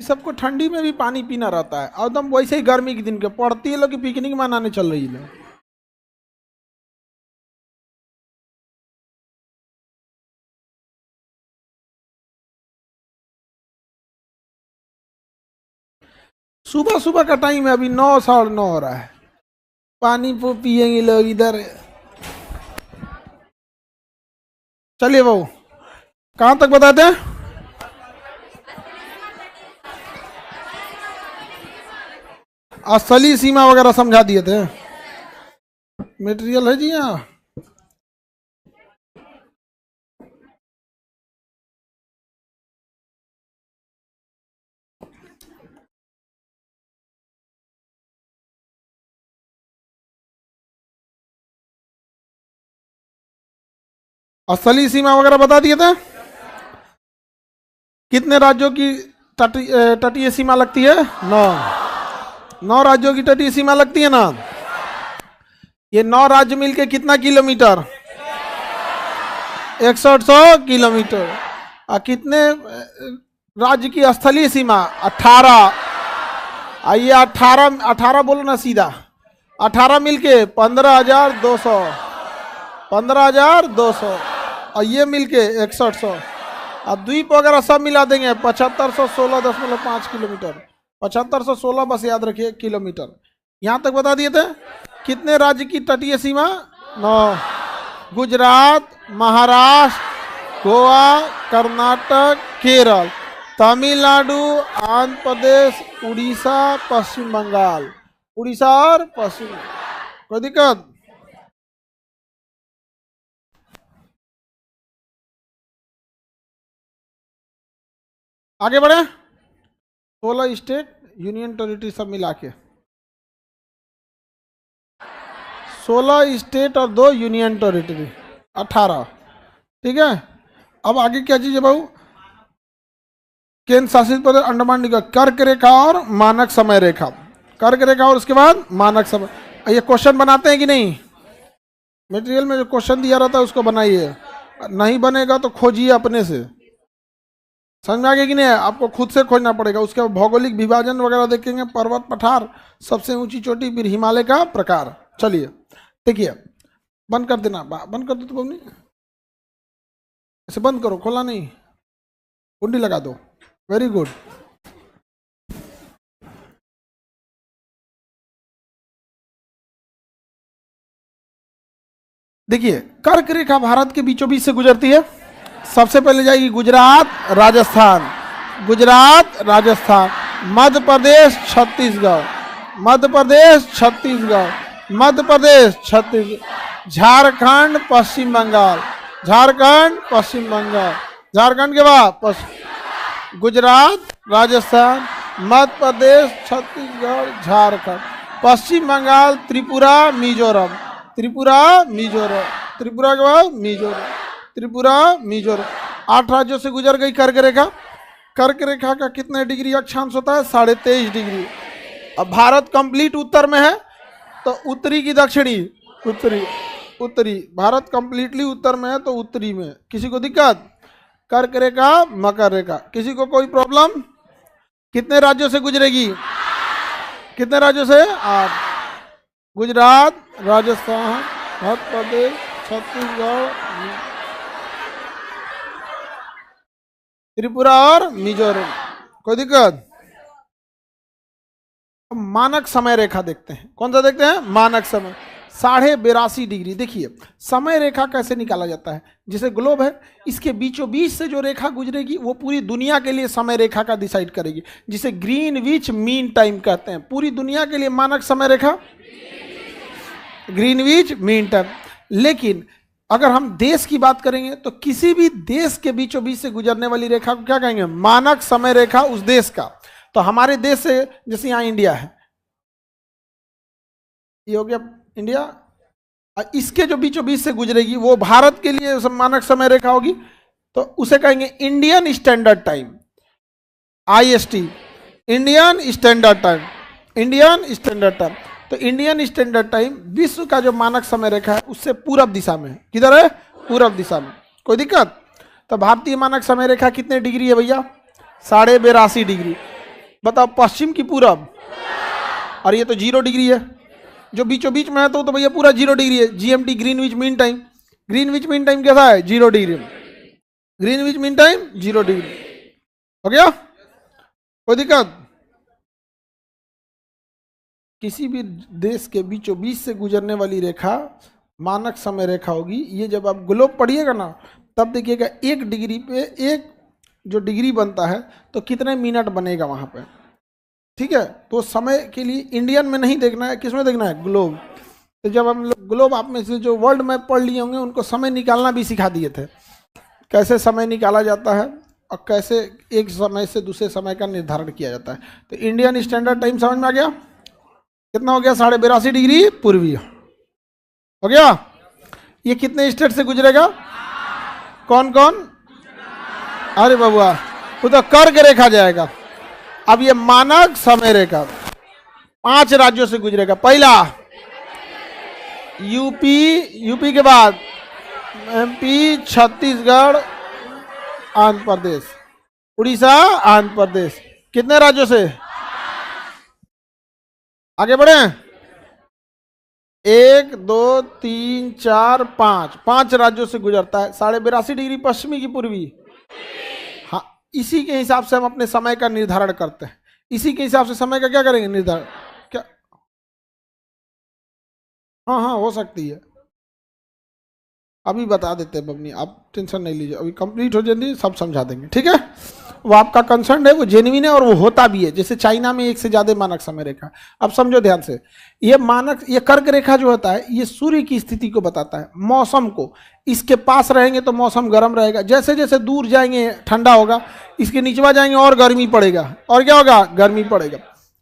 सबको ठंडी में भी पानी पीना रहता है, और एकदम वैसे ही गर्मी के दिन के पड़ती है लोग की पिकनिक मनाने चल रही है। सुबह सुबह का टाइम है, अभी 9 साढ़े 9 हो रहा है, पानी पियेंगे लोग इधर। चलिए बहू, कहां तक बताते हैं? असली सीमा वगैरह समझा दिए थे। मटेरियल है जी यहाँ। असली सीमा वगैरह बता दिए थे। कितने राज्यों की तटीय सीमा लगती है? 9। 9 राज्यों की तटीय सीमा लगती है ना। ये 9 राज्य मिलके कितना किलोमीटर? 6100 किलोमीटर। और कितने राज्य की स्थलीय सीमा? 18। आइए 18 बोलो ना सीधा। 18 मिलके 15,200। 15,200 और ये मिलके 6100 और द्वीप वगैरह सब मिला देंगे 7516.5 किलोमीटर। 7516 बस याद रखिए किलोमीटर। यहाँ तक बता दिए थे। कितने राज्य की तटीय सीमा? 9। गुजरात, महाराष्ट्र, गोवा, कर्नाटक, केरल, तमिलनाडु, आंध्र प्रदेश, उड़ीसा, पश्चिम बंगाल। उड़ीसा और पश्चिम, कोई दिक्कत? आगे बढ़े। 16 स्टेट यूनियन टेरिटरी सब मिला के 16 स्टेट और 2 यूनियन टेरिटरी 18। ठीक है। अब आगे क्या चीज है भाऊ? केंद्र शासित प्रदेश अंडमान निकोबार, कर्क रेखा और मानक समय रेखा। कर्क रेखा और उसके बाद मानक समय। ये क्वेश्चन बनाते हैं कि नहीं? मटेरियल में जो क्वेश्चन दिया रहता है उसको बनाइए, नहीं बनेगा तो खोजिए अपने से। समझ में आ गया कि नहीं? आपको खुद से खोजना पड़ेगा। उसके भौगोलिक विभाजन वगैरह देखेंगे, पर्वत पठार, सबसे ऊंची चोटी, फिर हिमालय का प्रकार। चलिए देखिए, बंद कर देना, बंद कर दो तो नहीं, इसे बंद करो, खोला नहीं, कुंडी लगा दो। Very good. देखिए, कर्क रेखा भारत के बीचों बीच से गुजरती है। सबसे पहले जाएगी गुजरात, राजस्थान, गुजरात, राजस्थान, मध्य प्रदेश, छत्तीसगढ़, मध्य प्रदेश, छत्तीसगढ़, मध्य प्रदेश, छत्तीसगढ़, झारखंड, पश्चिम बंगाल, झारखंड, पश्चिम बंगाल, झारखंड के बाद गुजरात, राजस्थान, मध्य प्रदेश, छत्तीसगढ़, झारखंड, पश्चिम बंगाल, त्रिपुरा, मिजोरम, त्रिपुरा, मिजोरम, त्रिपुरा के बाद मिजोरम, त्रिपुरा, मिजोरम। 8 राज्यों से गुजर गई कर्क रेखा। कर्क रेखा का कितने डिग्री अक्षांश होता है? 23.5 डिग्री। अब भारत कंप्लीट उत्तर में है तो उत्तरी की दक्षिणी? उत्तरी, उत्तरी। भारत कंप्लीटली उत्तर में है तो उत्तरी में। किसी को दिक्कत? कर्क रेखा, मकर रेखा, किसी को कोई प्रॉब्लम? कितने राज्यों से गुजरेगी? कितने राज्यों से? 8। गुजरात, राजस्थान, मध्य प्रदेश, छत्तीसगढ़, त्रिपुरा और मिजोरम। कोई दिक्कत? मानक समय रेखा देखते हैं। कौन सा देखते हैं? मानक समय। 82.5 डिग्री। देखिए समय रेखा कैसे निकाला जाता है। जैसे ग्लोब है, इसके बीचों बीच से जो रेखा गुजरेगी वो पूरी दुनिया के लिए समय रेखा का डिसाइड करेगी, जिसे ग्रीनविच मीन टाइम कहते हैं। पूरी दुनिया के लिए मानक समय रेखा ग्रीनविच मीन टाइम। लेकिन अगर हम देश की बात करेंगे तो किसी भी देश के बीचों बीच से गुजरने वाली रेखा को क्या कहेंगे? मानक समय रेखा उस देश का। तो हमारे देश से, जैसे यहाँ इंडिया है, ये हो गया इंडिया, इसके जो बीचों बीच से गुजरेगी वो भारत के लिए मानक समय रेखा होगी, तो उसे कहेंगे Indian standard time, IST, Indian standard time, Indian standard time. तो इंडियन स्टैंडर्ड टाइम विश्व का जो मानक समय रेखा है उससे पूरब दिशा में है। किधर है? पूरब दिशा में। कोई दिक्कत? तो भारतीय मानक समय रेखा कितने डिग्री है भैया? 82.5 डिग्री। बताओ, पश्चिम की पूरब? और ये तो 0 डिग्री है, जो बीचों बीच में है तो भैया पूरा 0 डिग्री है। GMT, Greenwich mean time. Greenwich mean time कैसा है? 0 degree. Greenwich mean time 0 degree. हो गया? कोई दिक्कत? किसी भी देश के बीचों बीच से गुजरने वाली रेखा मानक समय रेखा होगी। ये जब आप ग्लोब पढ़िएगा ना, तब देखिएगा 1 डिग्री पे एक जो डिग्री बनता है तो कितने मिनट बनेगा वहां पे। ठीक है, तो समय के लिए इंडियन में नहीं देखना है, किस में देखना है? ग्लोब। तो जब हम लोग ग्लोब, आप में से जो वर्ल्ड मैप पढ़ लिए होंगे उनको समय निकालना भी सिखा दिए थे, कैसे समय निकाला जाता है और कैसे एक समय से दूसरे समय का निर्धारण किया जाता है। तो इंडियन स्टैंडर्ड टाइम समझ में आ गया? कितना हो गया? 82.5 डिग्री पूर्वी हो गया। ये कितने स्टेट से गुजरेगा? कौन कौन? अरे बबुआ, वो तो कर्क रेखा जाएगा। अब ये मानक समय रेखा 5 राज्यों से गुजरेगा। पहला यूपी, यूपी के बाद MP, छत्तीसगढ़, आंध्र प्रदेश, उड़ीसा, आंध्र प्रदेश। कितने राज्यों से? आगे बढ़े। 1 2 3 4 5, 5 राज्यों से गुजरता है। 82.5 डिग्री पश्चिमी की पूर्वी। हाँ, इसी के हिसाब से हम अपने समय का निर्धारण करते हैं। इसी के हिसाब से समय का क्या करेंगे? निर्धारण। क्या? हाँ हाँ, हो सकती है, अभी बता देते हैं बबनी, आप टेंशन नहीं लीजिए, अभी कंप्लीट हो जाएंगे, सब समझा देंगे। ठीक है, वो आपका कंसर्न है, वो जेन्युइन है और वो होता भी है। जैसे चाइना में 1 से ज्यादा मानक समय रेखा। अब समझो ध्यान से, ये मानक, ये कर्क रेखा जो होता है, ये सूर्य की स्थिति को बताता है, मौसम को। इसके पास रहेंगे तो मौसम गर्म रहेगा, जैसे जैसे दूर जाएंगे ठंडा होगा, इसके नीचवा जाएंगे और गर्मी पड़ेगा, और क्या होगा? गर्मी पड़ेगा।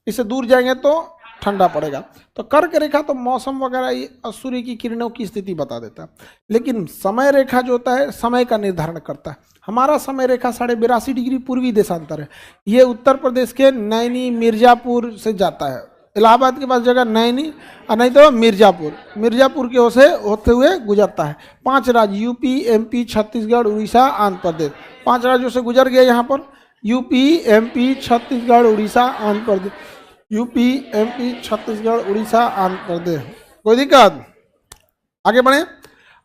इससे दूर जाएंगे तो ठंडा पड़ेगा। तो कर्क रेखा तो मौसम वगैरह ये सूर्य की किरणों की स्थिति बता देता है। लेकिन समय रेखा जो होता है, समय का निर्धारण करता है। हमारा समय रेखा 82.5 डिग्री पूर्वी देशांतर है। ये उत्तर प्रदेश के नैनी, मिर्जापुर से जाता है। इलाहाबाद के पास जगह नैनी और नहीं तो मिर्जापुर के से होते हुए गुजरता है। 5 राज्य, यूपी, MP, छत्तीसगढ़, उड़ीसा, आंध्र प्रदेश। 5 राज्यों से गुजर गया यहाँ पर। UP, MP, Chhattisgarh, Orissa, Andhra Pradesh. UP, MP, Chhattisgarh, Orissa, Andhra Pradesh. कोई दिक्कत? आगे बढ़े।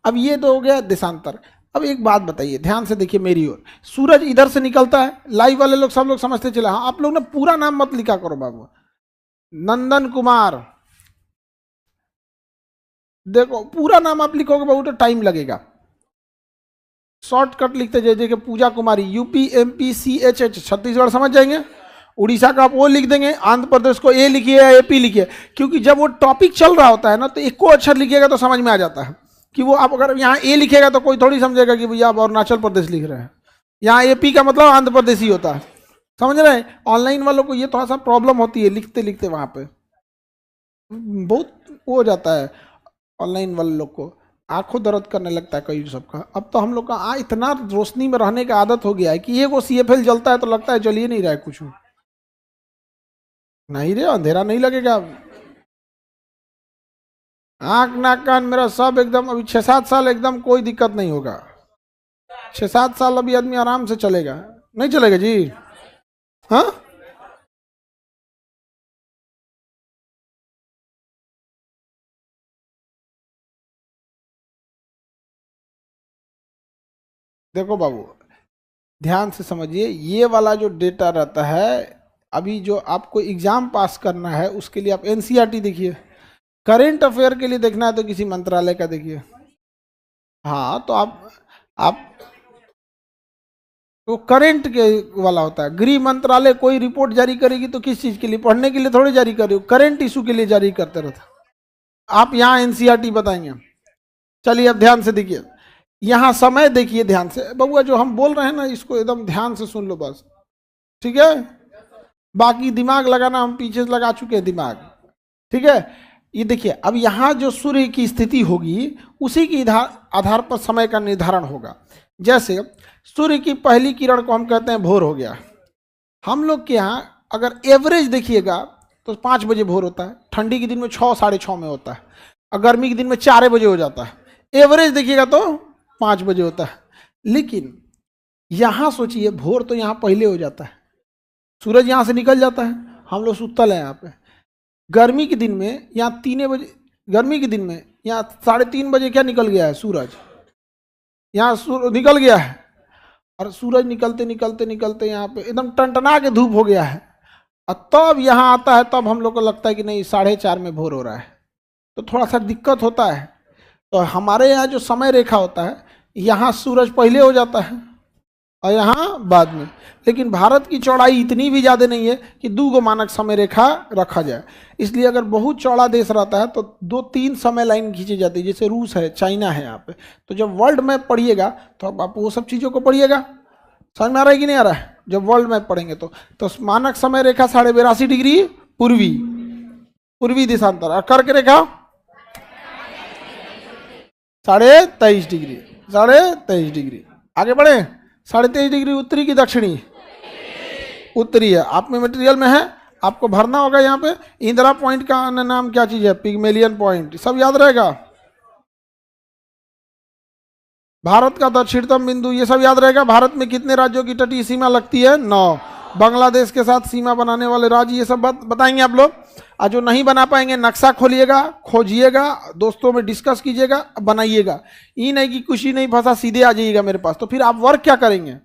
अब ये तो हो गया देशांतर। अब एक बात बताइए, ध्यान से देखिए मेरी ओर। सूरज इधर से निकलता है, लाइव वाले लोग सब लोग समझते चले। हाँ, आप लोग ने पूरा नाम मत लिखा करो बाबू। नंदन कुमार, देखो पूरा नाम आप लिखोगे बाबू तो टाइम लगेगा। शॉर्टकट लिखते जैसे कि पूजा कुमारी, यूपी, MP, CH, छत्तीसगढ़ समझ जाएंगे। उड़ीसा का आप वो लिख देंगे, आंध्र प्रदेश को A लिखिए या AP लिखिए, क्योंकि जब वो टॉपिक चल रहा होता है ना, तो एक को अक्षर लिखिएगा तो समझ में आ जाता है कि वो, आप अगर यहाँ A लिखेगा तो कोई थोड़ी समझेगा कि भैया आप अरुणाचल प्रदेश लिख रहे हैं। यहाँ AP का मतलब आंध्र प्रदेश ही होता है, समझ रहे हैं। ऑनलाइन वालों को ये थोड़ा सा प्रॉब्लम होती है, लिखते लिखते वहाँ पे बहुत हो जाता है। ऑनलाइन वाले लोग को आंखों दर्द करने लगता है कई सबका। अब तो हम लोग का इतना रोशनी में रहने का आदत हो गया है कि ये वो CFL जलता है तो लगता है जलिए नहीं रहा है कुछ नहीं रे, अंधेरा नहीं लगेगा। आंख नाक कान मेरा सब एकदम, अभी 6-7 साल एकदम कोई दिक्कत नहीं होगा। 6-7 साल अभी आदमी आराम से चलेगा। नहीं चलेगा जी? हाँ, देखो बाबू, ध्यान से समझिए। ये वाला जो डेटा रहता है, अभी जो आपको एग्जाम पास करना है उसके लिए आप NCERT देखिए। करेंट अफेयर के लिए देखना है तो किसी मंत्रालय का देखिए। हाँ, तो आप तो करंट के वाला होता है। गृह मंत्रालय कोई रिपोर्ट जारी करेगी तो किस चीज के लिए? पढ़ने के लिए थोड़ी जारी करेगी, करंट इशू के लिए जारी करते रहता। आप यहाँ NCERT बताएंगे। चलिए अब ध्यान से देखिए, यहाँ समय देखिए ध्यान से। बबुआ जो हम बोल रहे हैं ना, इसको एकदम ध्यान से सुन लो बस, ठीक है? बाकी दिमाग लगाना हम पीछे से लगा चुके हैं दिमाग, ठीक है? ये देखिए, अब यहाँ जो सूर्य की स्थिति होगी उसी के आधार पर समय का निर्धारण होगा। जैसे सूर्य की पहली किरण को हम कहते हैं भोर हो गया। हम लोग के यहाँ अगर एवरेज देखिएगा तो 5 बजे भोर होता है, ठंडी के दिन में 6, 6:30 में होता है, और गर्मी के दिन में 4 बजे हो जाता है। एवरेज देखिएगा तो 5 बजे होता है। लेकिन यहाँ सोचिए, भोर तो यहाँ पहले हो जाता है, सूरज यहाँ से निकल जाता है, हम लोग सुतल है यहाँ पे। गर्मी के दिन में यहाँ 3 बजे, गर्मी के दिन में यहाँ 3:30 बजे क्या निकल गया है सूरज, यहाँ निकल गया है। और सूरज निकलते निकलते निकलते यहाँ पे एकदम टनटना के धूप हो गया है, और तब यहाँ आता है, तब हम लोग को लगता है कि नहीं 4:30 में भोर हो रहा है। तो थोड़ा सा दिक्कत होता है। तो हमारे यहाँ जो समय रेखा होता है, यहाँ सूरज पहले हो जाता है और यहाँ बाद में। लेकिन भारत की चौड़ाई इतनी भी ज़्यादा नहीं है कि 2 मानक समय रेखा रखा जाए। इसलिए अगर बहुत चौड़ा देश रहता है तो 2-3 समय लाइन खींची जाती है, जैसे रूस है, चाइना है यहाँ पे। तो जब वर्ल्ड मैप पढ़िएगा तो आप वो सब चीज़ों को पढ़िएगा, समझ में आ रहा है कि नहीं आ रहा है? जब वर्ल्ड मैप पढ़ेंगे तो मानक समय रेखा 82.5 डिग्री पूर्वी देशांतर, और कर्क रेखा 23.5 डिग्री, 23.5 डिग्री। आगे बढ़े, 23.5 डिग्री उत्तरी की दक्षिणी? उत्तरी है। आप में मटेरियल में है, आपको भरना होगा यहाँ पे। इंदिरा पॉइंट का नाम क्या चीज है? पिग्मेलियन पॉइंट, सब याद रहेगा। भारत का दक्षिणतम बिंदु, ये सब याद रहेगा। भारत में कितने राज्यों की तटीय सीमा लगती है? 9। बांग्लादेश के साथ सीमा बनाने वाले राज्य, ये सब बताएंगे आप लोग। और जो नहीं बना पाएंगे, नक्शा खोलिएगा, खोजिएगा, दोस्तों में डिस्कस कीजिएगा, बनाइएगा। ये नहीं कि कुछ ही नहीं फंसा सीधे आ जाइएगा मेरे पास, तो फिर आप वर्क क्या करेंगे?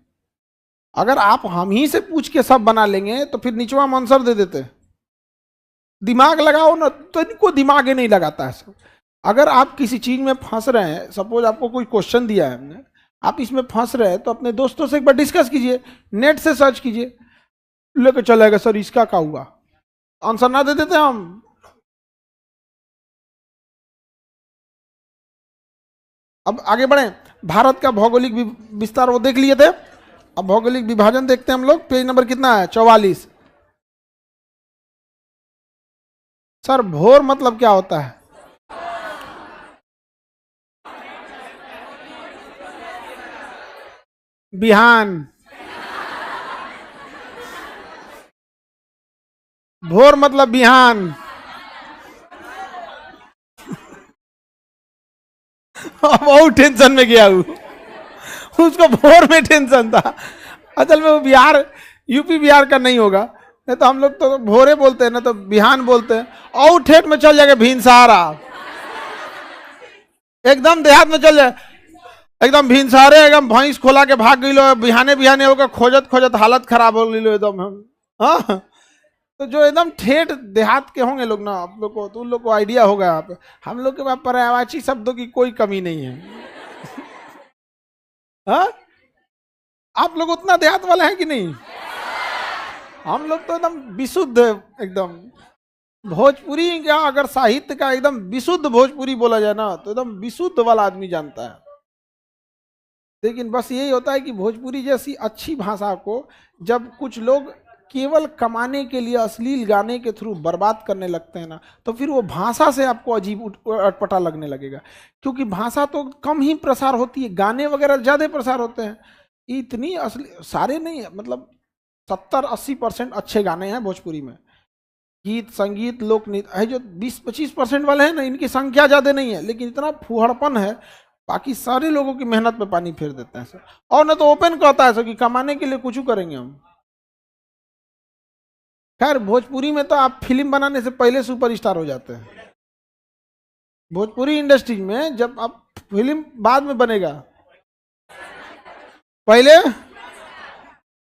अगर आप हम ही से पूछ के सब बना लेंगे तो फिर निचवा आंसर दे देते। दिमाग लगाओ ना, तो इनको दिमाग ही नहीं लगाता है सब। अगर आप किसी चीज में फंस रहे हैं, सपोज आपको कोई क्वेश्चन दिया है हमने, आप इसमें फंस रहे हैं, तो अपने दोस्तों से एक बार डिस्कस कीजिए, नेट से सर्च कीजिए, लेकर चलेगा सर इसका क्या हुआ, आंसर ना दे देते हम। अब आगे बढ़े, भारत का भौगोलिक विस्तार वो देख लिए थे। अब भौगोलिक विभाजन देखते हैं हम लोग। पेज नंबर कितना है? 44। सर भोर मतलब क्या होता है? बिहान। भोर मतलब बिहान। बहुत टेंशन में गया हूँ, उसको भोर में टेंशन था। असल में वो बिहार, यूपी बिहार का नहीं होगा, नहीं तो हम लोग तो भोरे बोलते हैं ना, तो बिहान बोलते हैं। और ठेठ में चल जाएगा भीनसारा, एकदम देहात में चल जाए, एकदम भीनसारे, एकदम भैंस खोला के भाग गई लो, बिहाने बिहाने होकर खोजत खोजत हालत खराब हो गई लो एकदम। हाँ, तो जो एकदम ठेठ देहात के होंगे लोग ना, आप लोग को तो उन लोग को आइडिया होगा। यहाँ पे हम लोग के पास पर्यायवाची शब्दों की कोई कमी नहीं है। हाँ, आप लोग उतना देहात वाले हैं कि नहीं? हम लोग तो एकदम विशुद्ध, एकदम भोजपुरी का, अगर साहित्य का एकदम विशुद्ध भोजपुरी बोला जाए ना, तो एकदम विशुद्ध वाला आदमी जानता है। लेकिन बस यही होता है कि भोजपुरी जैसी अच्छी भाषा को जब कुछ लोग केवल कमाने के लिए अश्लील गाने के थ्रू बर्बाद करने लगते हैं ना, तो फिर वो भाषा से आपको अजीब अटपटा लगने लगेगा। क्योंकि भाषा तो कम ही प्रसार होती है, गाने वगैरह ज्यादा प्रसार होते हैं। इतनी असली सारे नहीं है, मतलब 70-80% अच्छे गाने हैं भोजपुरी में। गीत संगीत लोक नृत्य है जो 20-25% वाले हैं ना, इनकी संख्या ज्यादा नहीं है, लेकिन इतना फुहड़पन है, बाकी सारे लोगों की मेहनत पे पानी फेर देते हैं सर। और ना तो ओपन कहता है सर कि कमाने के लिए कुछ करेंगे हम। खैर भोजपुरी में तो आप फिल्म बनाने से पहले सुपरस्टार हो जाते हैं। भोजपुरी इंडस्ट्री में जब आप फिल्म बाद में बनेगा, पहले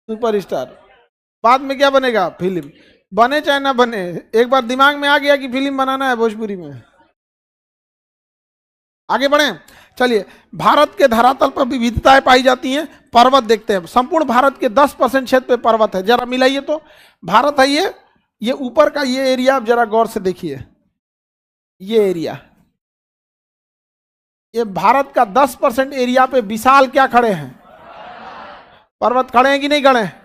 सुपरस्टार, बाद में क्या बनेगा? फिल्म। बने चाहे ना बने, एक बार दिमाग में आ गया कि फिल्म बनाना है भोजपुरी में। आगे बढ़े, चलिए। भारत के धरातल पर विविधताएं पाई जाती हैं। पर्वत देखते हैं। संपूर्ण भारत के 10% क्षेत्र पे पर्वत है। जरा मिलाइए तो, भारत है ये ऊपर का ये एरिया, आप जरा गौर से देखिए, ये एरिया, ये भारत का 10% एरिया पे विशाल क्या खड़े हैं? पर्वत खड़े हैं कि नहीं खड़े हैं?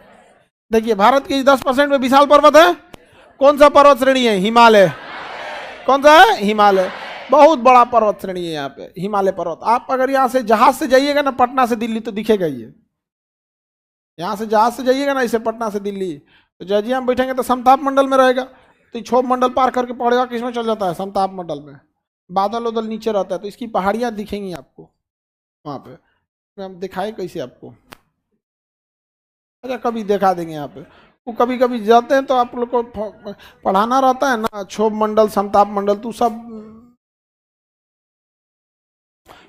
देखिए भारत के 10% में विशाल पर्वत है। कौन सा पर्वत श्रेणी है? हिमालय। कौन सा है? हिमालय। बहुत बड़ा पर्वत श्रेणी है यहाँ पे, हिमालय पर्वत। आप अगर यहाँ से जहाज से जाइएगा ना पटना से दिल्ली, तो दिखेगा ये। यहाँ से जहाज से जाइएगा ना, इसे पटना से दिल्ली, तो जजिया हम बैठेंगे तो समताप मंडल में रहेगा, तो क्षोभ मंडल पार करके पड़ेगा, किसमें चल जाता है? समताप मंडल में। बादल उदल नीचे रहता है, तो इसकी पहाड़ियाँ दिखेंगी आपको वहाँ पे। हम दिखाए कैसे आपको? अच्छा कभी दिखा देंगे यहाँ पे। वो कभी कभी जाते हैं तो आप लोग को पढ़ाना रहता है ना, क्षोभ मंडल, समताप मंडल, तो सब,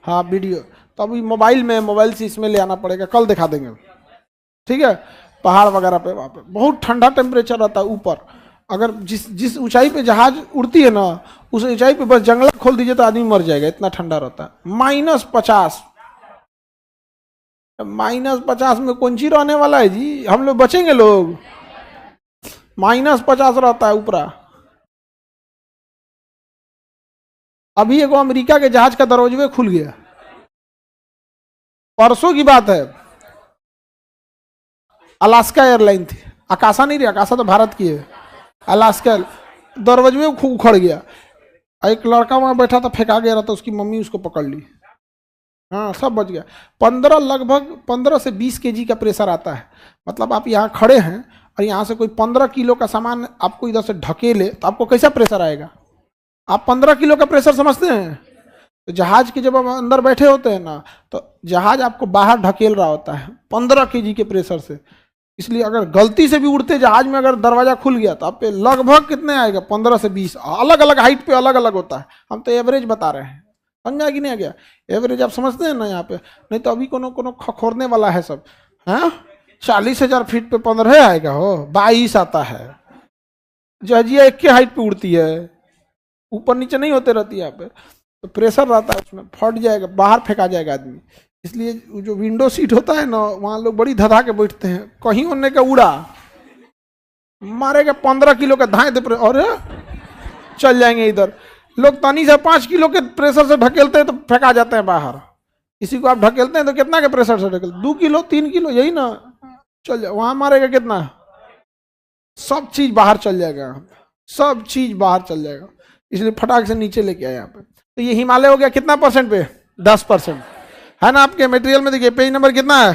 हाँ वीडियो, तो अभी मोबाइल से इसमें ले आना पड़ेगा, कल दिखा देंगे, ठीक है। पहाड़ वगैरह पे वहाँ पे बहुत ठंडा टेम्परेचर रहता है ऊपर। अगर जिस जिस ऊंचाई पे जहाज उड़ती है ना, उस ऊंचाई पे बस जंगला खोल दीजिए तो आदमी मर जाएगा, इतना ठंडा रहता है। -50, -50 में कौन सी रहने वाला है जी, हम लोग बचेंगे लोग? -50 रहता है ऊपरा। अभी एगो अमेरिका के जहाज का दरवाजे खुल गया, परसों की बात है। अलास्का एयरलाइन थी, आकाशा नहीं रही, आकाशा तो भारत की है, अलास्का, दरवाजे में उखड़ गया। एक लड़का वहां बैठा था, फेंका गया रहा था, उसकी मम्मी उसको पकड़ ली, हाँ सब बच गया। 15 लगभग 15 से 20 केजी का प्रेशर आता है। मतलब आप यहाँ खड़े हैं और यहाँ से कोई 15 किलो का सामान आपको इधर से ढकेले तो आपको कैसा प्रेशर आएगा? आप 15 किलो का प्रेशर समझते हैं? तो जहाज के जब आप अंदर बैठे होते हैं ना, तो जहाज आपको बाहर ढकेल रहा होता है 15 केजी के प्रेशर से। इसलिए अगर गलती से भी उड़ते जहाज में अगर दरवाजा खुल गया तो आप पे लगभग कितने आएगा? 15 से 20, अलग अलग हाइट पे अलग अलग होता है। हम तो एवरेज बता रहे हैं, समझा कि नहीं आ गया? एवरेज आप समझते हैं ना यहाँ पे, नहीं तो अभी कोनो कोनो खखोरने वाला है सब, हाँ 40,000 फीट पे 15 आएगा, हो 22 आता है। जहाजिया एक के हाइट पे उड़ती है, ऊपर नीचे नहीं होते रहती है यहाँ पे, तो प्रेशर रहता है उसमें, फट जाएगा, बाहर फेंका जाएगा आदमी। इसलिए जो विंडो सीट होता है ना, वहाँ लोग बड़ी धधा के बैठते हैं, कहीं उड़ने का उड़ा मारेगा 15 किलो का धाए दे और चल जाएंगे इधर। लोग तनी से 5 किलो के प्रेशर से ढकेलते हैं तो फेंका जाते हैं बाहर। इसी को आप ढकेलते हैं तो कितना के प्रेशर से ढकेलते? 2 किलो 3 किलो, यही ना, चल जाए वहां मारेगा कितना, सब चीज बाहर चल जाएगा, सब चीज बाहर चल जाएगा। इसलिए फटाक से नीचे लेके आए यहाँ पे। तो ये हिमालय हो गया कितना परसेंट पे? 10% है ना। आपके मटेरियल में देखिए पेज नंबर कितना है?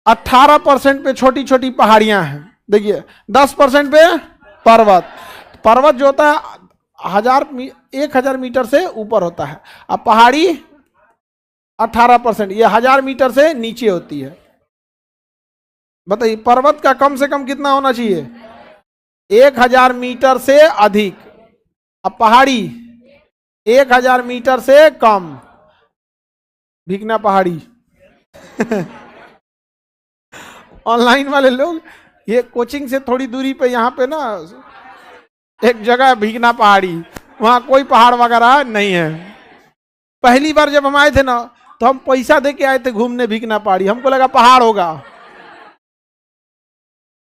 18% पे छोटी छोटी पहाड़ियां हैं, देखिए 10% पे पर्वत। पर्वत जो होता है 1000 मीटर से ऊपर होता है, अब पहाड़ी 18%, ये 1000 मीटर से नीचे होती है। बताइए पर्वत का कम से कम कितना होना चाहिए? 1000 मीटर से अधिक, अब पहाड़ी 1000 मीटर से कम, भिकना पहाड़ी। ऑनलाइन वाले लोग, ये कोचिंग से थोड़ी दूरी पे यहाँ पे ना एक जगह भिकना पहाड़ी, वहां कोई पहाड़ वगैरह नहीं है। पहली बार जब हम आए थे ना, तो हम पैसा दे के आए थे घूमने भिकना पहाड़ी, हमको लगा पहाड़ होगा।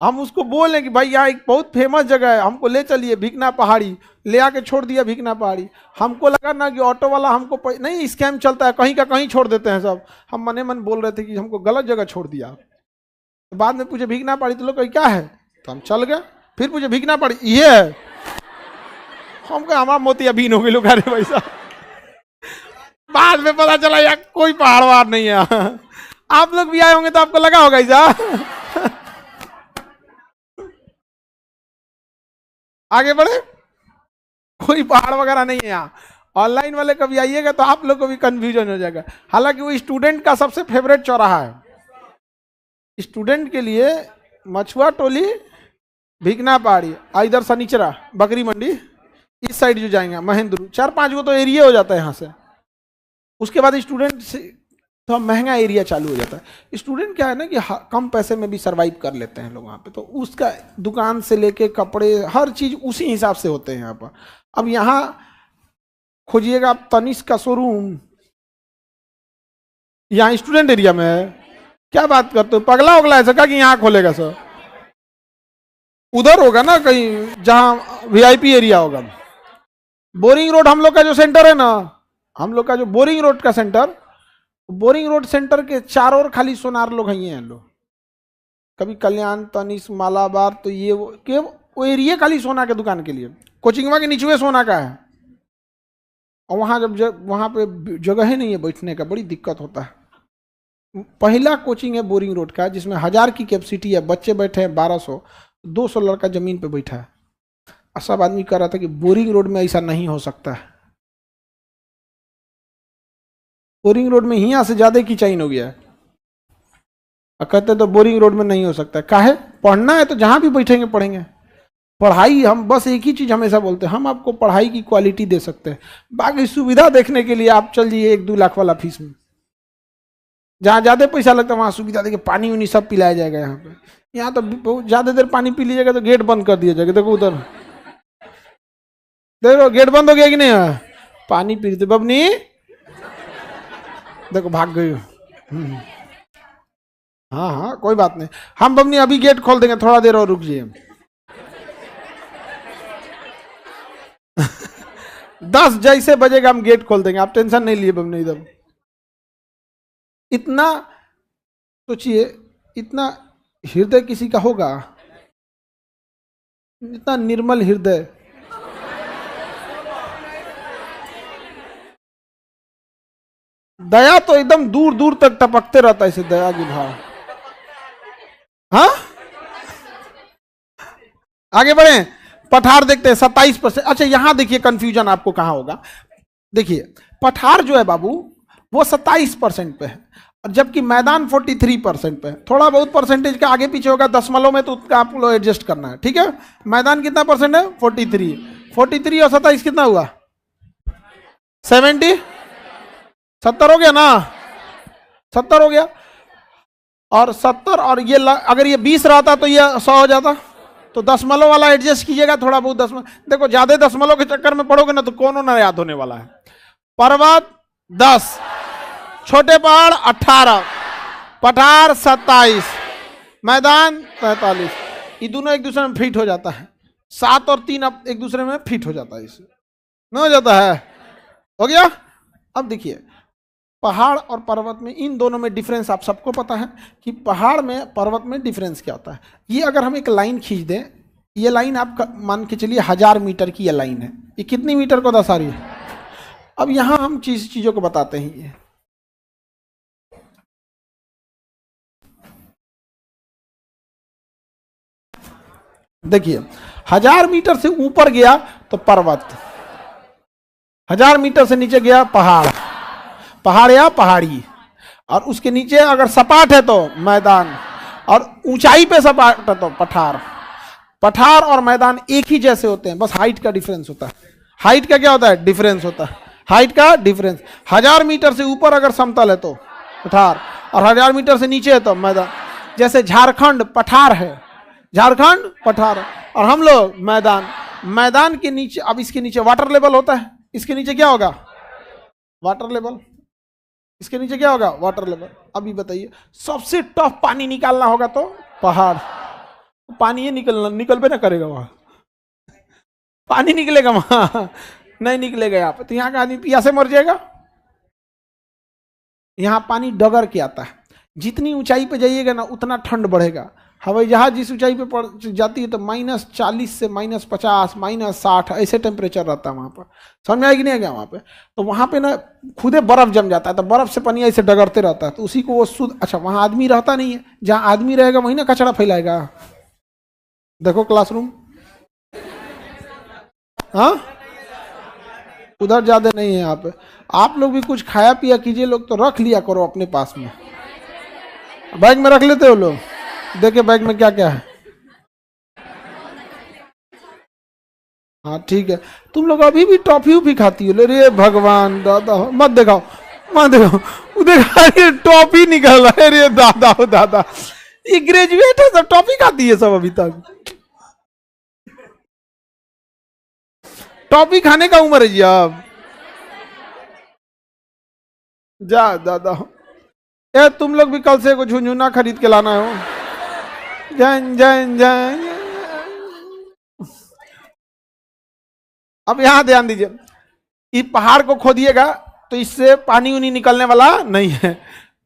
हम उसको बोले कि भाई यहाँ एक बहुत फेमस जगह है, हमको ले चलिए भिकना पहाड़ी, ले आके छोड़ दिया भिकना पहाड़ी। हमको लगा ना कि ऑटो वाला हमको नहीं, स्कैम चलता है, कहीं का कहीं छोड़ देते हैं सब। हम मने मन बोल रहे थे कि हमको गलत जगह छोड़ दिया। तो बाद में पूछे भिकना पहाड़ी, तो लोग कहीं क्या है, तो हम चल गए। फिर पूछे भिकना पहाड़ी ये है, हम कहा हमारा मोतियाबीन हो गए लोग, अरे भाई साहब। बाद में पता चला यार कोई पहाड़ वहाड़ नहीं है। आप लोग भी आए होंगे तो आपको लगा होगा ऐसा। आगे बढ़े, कोई पहाड़ वगैरह नहीं है यहाँ। ऑनलाइन वाले कभी आइएगा तो आप लोग को भी कंफ्यूजन हो जाएगा। हालांकि वो स्टूडेंट का सबसे फेवरेट चौराहा है, स्टूडेंट के लिए मछुआ टोली, भिकना पहाड़ी, इधर सनीचरा बकरी मंडी, इस साइड जो जाएंगे महेंद्र, 4-5 गो तो एरिया हो जाता है यहाँ से। उसके बाद स्टूडेंट से तो महंगा एरिया चालू हो जाता है। स्टूडेंट क्या है ना कि कम पैसे में भी सरवाइव कर लेते हैं लोग वहाँ पे, तो उसका दुकान से लेके कपड़े हर चीज उसी हिसाब से होते हैं यहाँ पर। अब यहाँ खोजिएगा आप तनिष्क का शोरूम, यहाँ स्टूडेंट एरिया में है, क्या बात करते हो, पगला उगला है सका कि यहाँ खोलेगा सर? उधर होगा ना कहीं जहाँ वीआईपी एरिया होगा। बोरिंग रोड हम लोग का जो सेंटर है ना, हम लोग का जो बोरिंग रोड का सेंटर, बोरिंग रोड सेंटर के चारों ओर खाली सोनार लोग हैं लोग। कभी कल्याण, तनिष्क, मालाबार, तो ये वो एरिया खाली सोना के दुकान के लिए। कोचिंगवा के नीचे सोना का है, और वहाँ जब वहाँ पे जगह ही नहीं है बैठने का, बड़ी दिक्कत होता है। पहला कोचिंग है बोरिंग रोड का, जिसमें 1000 की कैपेसिटी है, बच्चे बैठे हैं 1200, 200 लड़का जमीन पे बैठा है। और सब आदमी कह रहा था कि बोरिंग रोड में ऐसा नहीं हो सकता है। बोरिंग रोड में यहाँ से ज्यादा की चाइन हो गया है। और कहते तो बोरिंग रोड में नहीं हो सकता। काहे? पढ़ना है तो जहां भी बैठेंगे पढ़ेंगे। पढ़ाई, हम बस एक ही चीज हमेशा बोलते हैं, हम आपको पढ़ाई की क्वालिटी दे सकते हैं, बाकी सुविधा देखने के लिए आप चल जाइए 1-2 लाख वाला फीस में। जहाँ ज्यादा पैसा लगता है वहां सुविधा देखिए, पानी उनी सब पिलाया जाएगा। यहाँ पे, यहाँ तो बहुत ज्यादा देर पानी पी लीजिएगा तो गेट बंद कर दिया जाएगा। देखो उधर, देखो गेट बंद हो गया कि नहीं है? पानी पी रही बबनी, देखो भाग गई। हाँ हाँ कोई बात नहीं, हम बबनी अभी गेट खोल देंगे, थोड़ा देर और रुक जाइए। 10 जैसे बजेगा हम गेट खोल देंगे, आप टेंशन नहीं लिए बबनी। इधर इतना सोचिए, इतना हृदय किसी का होगा, इतना निर्मल हृदय। दया तो एकदम दूर दूर तक टपकते रहता है, इसे दया की भाव। हाँ आगे बढ़े, पठार देखते हैं 27%। अच्छा यहां देखिए कंफ्यूजन आपको कहां होगा। देखिए पठार जो है बाबू वो 27% पे है, और जबकि मैदान 43% पे है। थोड़ा बहुत परसेंटेज का आगे पीछे होगा दशमलव में, तो उसका आप लोग एडजस्ट करना है, ठीक है। मैदान कितना परसेंट है? 43 और 27 कितना हुआ? 70 हो गया ना, 70 हो गया। और 70 और ये अगर ये 20 रहता तो ये 100 हो जाता। तो दशमलव वाला एडजस्ट कीजिएगा थोड़ा बहुत। दशमलव देखो, ज्यादा दशमलव के चक्कर में पढ़ोगे ना तो कौन ना याद होने वाला है। पर्वत 10, छोटे पहाड़ 18, पठार 27, मैदान 43। ये दोनों एक दूसरे में फिट हो जाता है। 7 और 3 अब एक दूसरे में फिट हो जाता है, इससे न हो जाता है। हो गया। अब देखिए पहाड़ और पर्वत में, इन दोनों में डिफरेंस आप सबको पता है कि पहाड़ में पर्वत में डिफरेंस क्या होता है। ये अगर हम एक लाइन खींच दें, ये लाइन आप मान के चलिए 1000 मीटर की ये लाइन है, ये कितनी मीटर को दर्शा रही है? अब यहां हम चीजों को बताते हैं। ये देखिए 1000 मीटर से ऊपर गया तो पर्वत, 1000 मीटर से नीचे गया पहाड़, पहाड़ या पहाड़ी, और उसके नीचे अगर सपाट है तो मैदान, और ऊंचाई पे सपाट है तो पठार। पठार और मैदान एक ही जैसे होते हैं, बस हाइट का डिफरेंस होता है। हाइट का क्या होता है? डिफरेंस होता है, हाइट का डिफरेंस। 1000 मीटर से ऊपर अगर समतल है तो पठार, और 1000 मीटर से नीचे है तो मैदान। जैसे झारखंड पठार है, झारखंड पठार, और हम लोग मैदान। मैदान के नीचे, अब इसके नीचे वाटर लेवल होता है, इसके नीचे क्या होगा? Water level. इसके नीचे क्या होगा? Water level. अभी बताइए, सबसे टफ पानी निकालना होगा तो पहाड़। पानी ये निकल पे ना करेगा वहां, पानी निकलेगा वहां नहीं निकलेगा यहाँ पे, तो यहाँ का आदमी प्यासे मर जाएगा। यहाँ पानी डगर के आता है। जितनी ऊंचाई पे जाइएगा ना उतना ठंड बढ़ेगा। हवाई जहाज जिस ऊंचाई पे पड़ जाती है तो -40 से -50, -60 ऐसे टेम्परेचर रहता है वहाँ पर। समझ में आएगी नहीं गया वहाँ पे? तो वहाँ पे ना खुदे बर्फ जम जाता है, तो बर्फ से पानी ऐसे डगरते रहता है, तो उसी को वो शुद्ध। अच्छा वहाँ आदमी रहता नहीं है, जहाँ आदमी रहेगा वहीं ना कचरा फैलाएगा। देखो क्लासरूम, हाँ उधर ज्यादा नहीं है। यहाँ पे आप लोग भी कुछ खाया पिया कीजिए, लोग तो रख लिया करो अपने पास में, बैग में रख लेते हो लोग। देखिए बैग में क्या क्या है। हाँ ठीक है, तुम लोग अभी भी टॉफी भी खाती हो। रे भगवान दादा, मत दिखाओ मत दिखाओ, देखा ये टॉफी निकल रहा है। रे दादा हो दादा, ये ग्रेजुएट है सब टॉफी खाती है सब अभी तक। टॉफी खाने का उम्र है जी अब। जा दादा ए, तुम लोग भी कल से को झुंझुना खरीद के लाना हो। जन जन जन। अब यहां ध्यान दीजिए, इस पहाड़ को खोदिएगा तो इससे पानी उनी निकलने वाला नहीं है।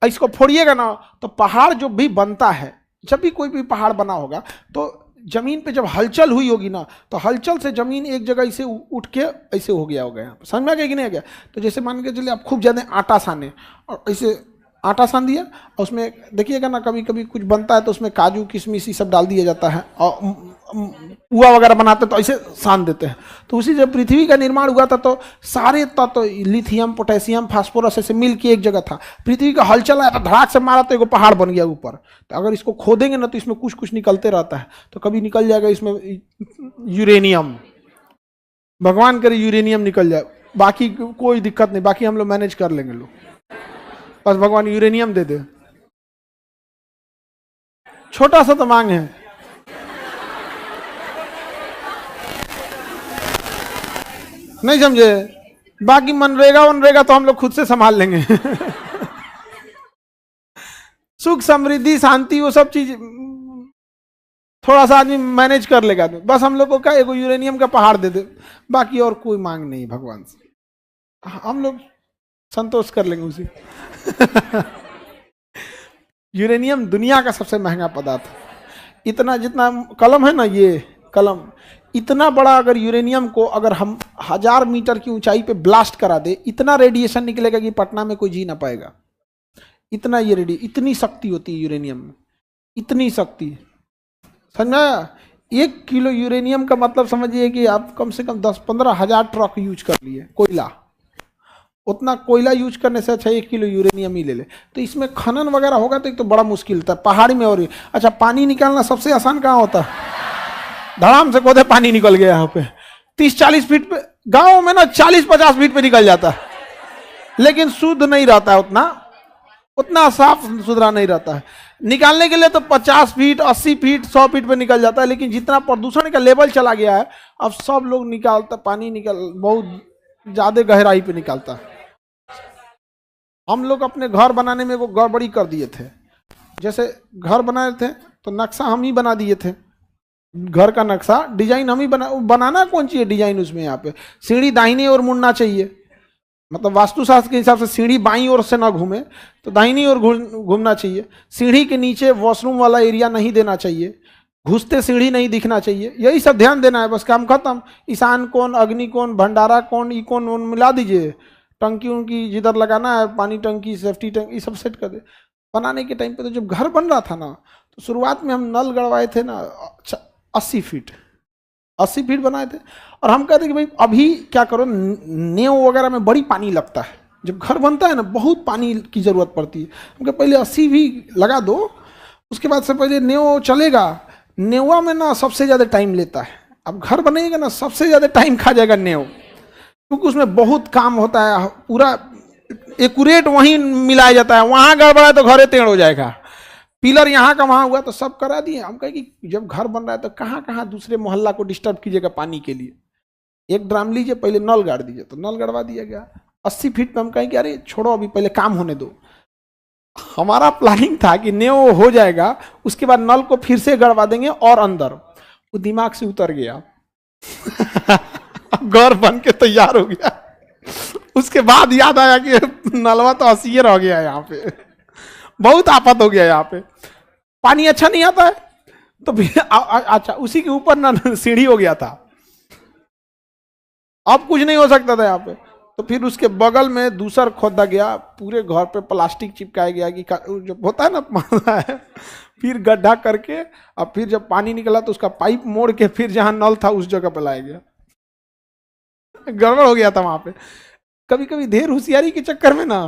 इसको फोड़िएगा ना तो पहाड़ जो भी बनता है, जब भी कोई भी पहाड़ बना होगा तो जमीन पे जब हलचल हुई होगी ना, तो हलचल से जमीन एक जगह इसे उठ के ऐसे हो गया होगा। यहाँ समझ में आ गया कि नहीं आ गया? तो जैसे मान के चलिए आप खूब ज्यादा आटा साने और ऐसे आटा सान दिया और उसमें देखिएगा ना कभी कभी कुछ बनता है तो उसमें काजू किशमिश ये सब डाल दिया जाता है और पुआ वगैरह बनाते तो ऐसे सान देते हैं। तो उसी जब पृथ्वी का निर्माण हुआ था तो सारे तत्व लिथियम पोटेशियम फास्फोरस ऐसे मिल के एक जगह था। पृथ्वी का हलचल आया था, धड़ाक से मारा तो एक पहाड़ बन गया ऊपर। तो अगर इसको खोदेंगे ना तो इसमें कुछ कुछ निकलते रहता है। तो कभी निकल जाएगा इसमें यूरेनियम, भगवान करे यूरेनियम निकल जाए, बाकी कोई दिक्कत नहीं, बाकी हम लोग मैनेज कर लेंगे लोग, बस भगवान यूरेनियम दे दे। छोटा सा तो मांग है, नहीं समझे? बाकी मनरेगा वनरेगा तो हम लोग खुद से संभाल लेंगे। सुख समृद्धि शांति वो सब चीज थोड़ा सा आदमी मैनेज कर लेगा। बस हम लोग को क्या एगो यूरेनियम का पहाड़ दे दे, बाकी और कोई मांग नहीं भगवान से, हम लोग संतोष कर लेंगे उसी। यूरेनियम दुनिया का सबसे महंगा पदार्थ है। इतना जितना कलम है ना, ये कलम इतना बड़ा, अगर यूरेनियम को अगर हम 1000 मीटर की ऊंचाई पे ब्लास्ट करा दे, इतना रेडिएशन निकलेगा कि पटना में कोई जी ना पाएगा। इतना ये इतनी शक्ति होती है यूरेनियम में, इतनी शक्ति। समझा? 1 किलो यूरेनियम का मतलब समझिए कि आप कम से कम 10-15 हजार ट्रक यूज कर लिए कोयला। उतना कोयला यूज करने से अच्छा 1 किलो यूरेनियम ही ले ले। तो इसमें खनन वगैरह होगा तो एक तो बड़ा मुश्किल था पहाड़ी में। और अच्छा, पानी निकालना सबसे आसान कहाँ होता है? धड़ाम से खोदे पानी निकल गया यहाँ पे 30-40 फीट पे। गांव में ना 40-50 फीट पे निकल जाता है, लेकिन शुद्ध नहीं रहता है, उतना साफ सुथरा नहीं रहता है। निकालने के लिए तो 50 फीट 80 फीट 100 फीट पे निकल जाता है, लेकिन जितना प्रदूषण का लेवल चला गया है अब सब लोग निकालता, पानी बहुत ज्यादा गहराई पे निकालता है। हम लोग अपने घर बनाने में वो गड़बड़ी कर दिए थे। जैसे घर बनाए थे तो नक्शा हम ही बना दिए थे, घर का नक्शा डिजाइन हम ही बनाना कौन चाहिए डिजाइन उसमें? यहाँ पे सीढ़ी दाहिनी ओर मुड़ना चाहिए, मतलब वास्तुशास्त्र के हिसाब से सीढ़ी बाईं ओर से ना घूमे तो दाहिनी ओर घूमना चाहिए। सीढ़ी के नीचे वॉशरूम वाला एरिया नहीं देना चाहिए, घुसते सीढ़ी नहीं दिखना चाहिए, यही सब ध्यान देना है, बस काम खत्म। ईशान कोण, अग्नि कोण, भंडारा कोण, ई कोण मिला दीजिए। टंकी उनकी जिधर लगाना है, पानी टंकी, सेफ्टी टंकी, ये सब सेट कर दे। बनाने के टाइम पे तो जब घर बन रहा था ना, तो शुरुआत में हम नल गड़वाए थे ना 80 फीट बनाए थे। और हम कहते कि भाई अभी क्या करो, नेव वगैरह में बड़ी पानी लगता है, जब घर बनता है ना बहुत पानी की जरूरत पड़ती है। हम कहे पहले 80 भी लगा दो, उसके बाद से पहले नेव चलेगा। नेवा में ना सबसे ज़्यादा टाइम लेता है। अब घर बनेगा ना सबसे ज़्यादा टाइम खा जाएगा नेव, क्योंकि उसमें बहुत काम होता है, पूरा एक्यूरेट वहीं मिलाया जाता है। वहाँ गड़बड़ा तो घरे टेढ़ हो जाएगा। पिलर यहाँ का वहाँ हुआ तो सब करा दिए। हम कहे कि जब घर बन रहा है तो कहाँ कहाँ दूसरे मोहल्ला को डिस्टर्ब कीजिएगा पानी के लिए, एक ड्राम लीजिए, पहले नल गाड़ दीजिए। तो नल गड़वा दिया गया 80 फीट पे। हम कहें कि अरे छोड़ो अभी पहले काम होने दो। हमारा प्लानिंग था कि नेव हो जाएगा, उसके बाद नल को फिर से गड़वा देंगे और अंदर। वो दिमाग से उतर गया। घर बन के तैयार हो गया, उसके बाद याद आया कि नलवा तो 80 रह गया यहाँ पे, बहुत आफत हो गया यहाँ पे, पानी अच्छा नहीं आता है। तो फिर अच्छा उसी के ऊपर ना सीढ़ी हो गया था, अब कुछ नहीं हो सकता था यहाँ पे। तो फिर उसके बगल में दूसर खोदा गया, पूरे घर पे प्लास्टिक चिपकाया गया कि जो होता है ना फिर गड्ढा करके, अब फिर जब पानी निकला तो उसका पाइप मोड़ के फिर जहां नल था उस जगह पे लाया गया। गड़बड़ हो गया था वहां पे। कभी कभी ढेर होशियारी के चक्कर में ना